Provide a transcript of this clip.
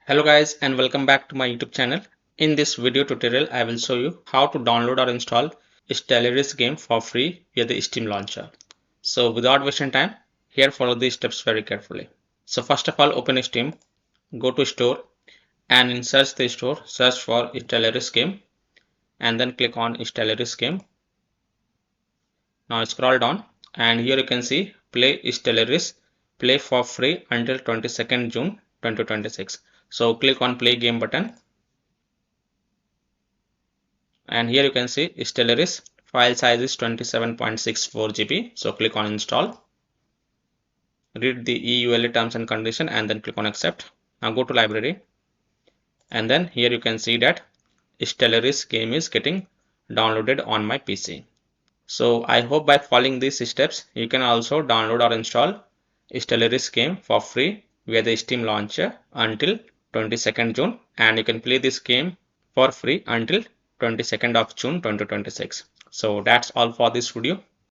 Hello guys and welcome back to my YouTube channel. In this video tutorial I will show you how to download or install Stellaris game for free via the Steam launcher. So without wasting time, here follow these steps very carefully. So first of all, open Steam, go to store, and in search the store, search for Stellaris game and then click on Stellaris game. Now scroll down and here you can see play Stellaris, play for free until 22nd June 2026. So click on play game button. And here you can see Stellaris file size is 27.64 GB. So click on install, read the EULA terms and condition and then click on accept. Now go to library and then here you can see that Stellaris game is getting downloaded on my PC. So I hope by following these steps you can also download or install Stellaris game for free via the Steam launcher until 22nd June, and you can play this game for free until 22nd of June 2026. So that's all for this video.